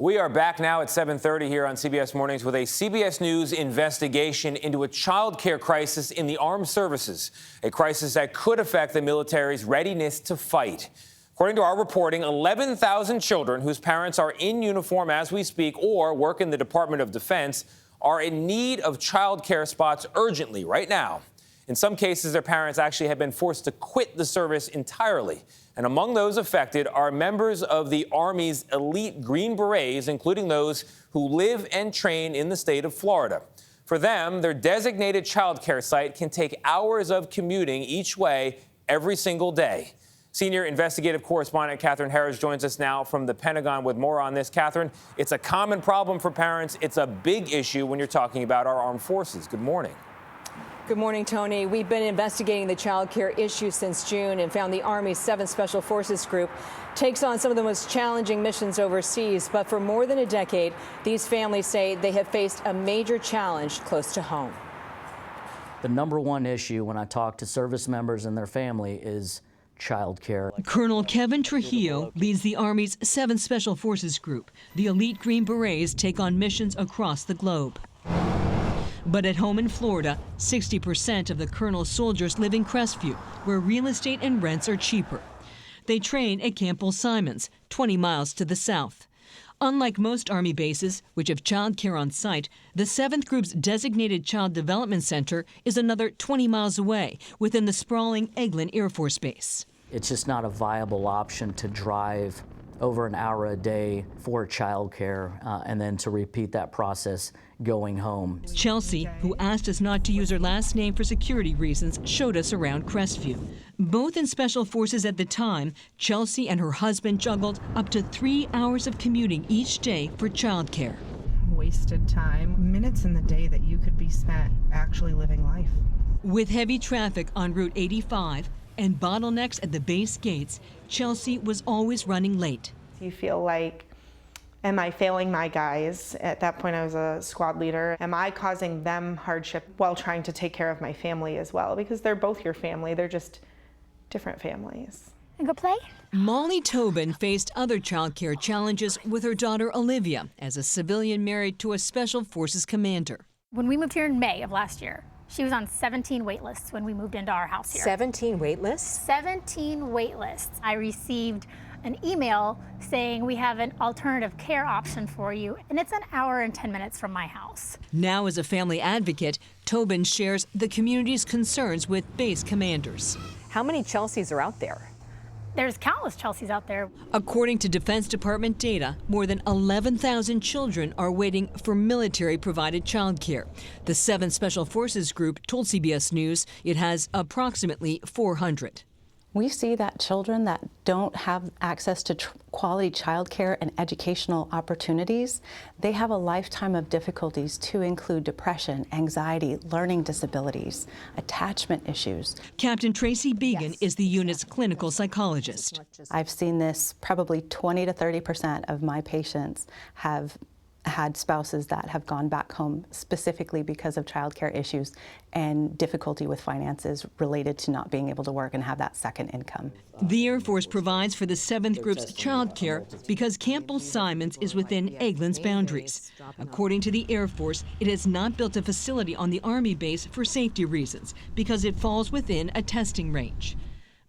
We are back now at 7:30 here on CBS Mornings with a CBS News investigation into a child care crisis in the armed services, a crisis that could affect the military's readiness to fight. According to our reporting, 11,000 children whose parents are in uniform as we speak or work in the Department of Defense are in need of child care spots urgently right now. In some cases, their parents actually have been forced to quit the service entirely. And among those affected are members of the Army's elite Green Berets, including those who live and train in the state of Florida. For them, their designated child care site can take hours of commuting each way every single day. Senior investigative correspondent Catherine Herridge joins us now from the Pentagon with more on this. Catherine, it's a common problem for parents. It's a big issue when you're talking about our armed forces. Good morning. Good morning, Tony. We've been investigating the child care issue since June and found the Army's 7th Special Forces Group takes on some of the most challenging missions overseas. But for more than a decade, these families say they have faced a major challenge close to home. The number one issue when I talk to service members and their family is child care. Colonel Kevin Trujillo leads the Army's 7th Special Forces Group. The elite Green Berets take on missions across the globe. But at home in Florida, 60% of the colonel's soldiers live in Crestview, where real estate and rents are cheaper. They train at Camp Simons, 20 miles to the south. Unlike most Army bases, which have child care on site, the 7th Group's designated Child Development Center is another 20 miles away, within the sprawling Eglin Air Force Base. It's just not a viable option to drive over an hour a day for child care and then to repeat that process going home. Chelsea, who asked us not to use her last name for security reasons, showed us around Crestview. Both in Special Forces at the time, Chelsea and her husband juggled up to 3 hours of commuting each day for child care. Wasted time, minutes in the day that you could be spent actually living life. With heavy traffic on Route 85 and bottlenecks at the base gates, Chelsea was always running late. You feel like, am I failing my guys? At that point, I was a squad leader. Am I causing them hardship while trying to take care of my family as well? Because they're both your family, they're just different families. And go play? Molly Tobin faced other child care challenges with her daughter Olivia as a civilian married to a Special Forces commander. When we moved here in May of last year, she was on 17 wait lists when we moved into our house here. 17 wait lists? 17 wait lists. I received an email saying we have an alternative care option for you, and it's an hour and 10 minutes from my house. Now as a family advocate, Tobin shares the community's concerns with base commanders. How many Chelseas are out there? There's countless Chelseas out there. According to Defense Department data, more than 11,000 children are waiting for military-provided child care. The 7th Special Forces Group told CBS News it has approximately 400. We see that children that don't have access to quality childcare and educational opportunities, they have a lifetime of difficulties to include depression, anxiety, learning disabilities, attachment issues. Captain Tracy Began is the unit's clinical psychologist. I've seen this, probably 20 to 30% of my patients have had spouses that have gone back home specifically because of childcare issues and difficulty with finances related to not being able to work and have that second income. The Air Force provides for the 7th Group's child care because Camp Simons is within Eglin's boundaries. According to the Air Force, it has not built a facility on the Army base for safety reasons because it falls within a testing range.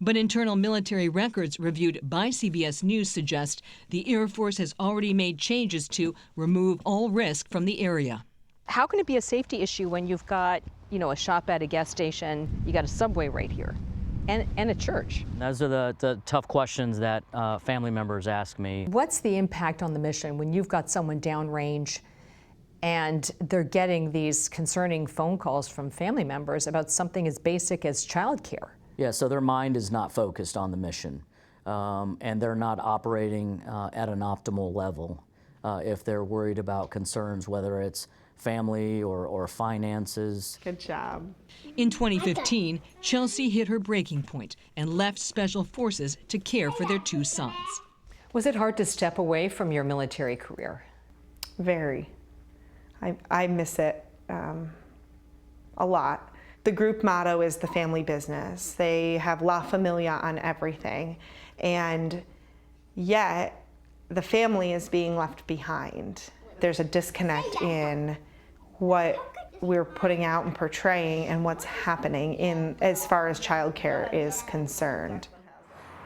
But internal military records reviewed by CBS News suggest the Air Force has already made changes to remove all risk from the area. How can it be a safety issue when you've got, a shop at a gas station, you got a subway right here, and a church? Those are the tough questions that family members ask me. What's the impact on the mission when you've got someone downrange and they're getting these concerning phone calls from family members about something as basic as childcare? Yeah, so their mind is not focused on the mission, and they're not operating at an optimal level if they're worried about concerns, whether it's family or finances. Good job. In 2015, Chelsea hit her breaking point and left Special Forces to care for their 2 sons. Was it hard to step away from your military career? Very. I miss it a lot. The group motto is the family business. They have La Familia on everything. And yet, the family is being left behind. There's a disconnect in what we're putting out and portraying and what's happening in as far as childcare is concerned.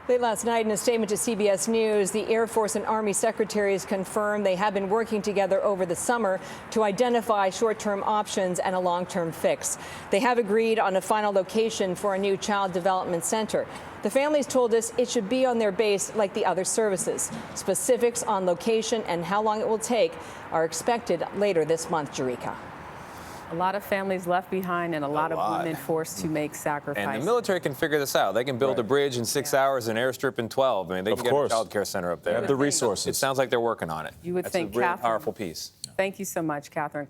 Late last night, in a statement to CBS News, the Air Force and Army secretaries confirmed they have been working together over the summer to identify short-term options and a long-term fix. They have agreed on a final location for a new child development center. The families told us it should be on their base like the other services. Specifics on location and how long it will take are expected later this month, Jerika. A lot of families left behind and a lot of women forced to make sacrifices. And the military can figure this out. They can build a bridge in 6 hours, an airstrip in 12. I mean, they can get a child care center up there. They have the resources. It sounds like they're working on it. You would That's think, a really Catherine, powerful piece. Thank you so much, Catherine.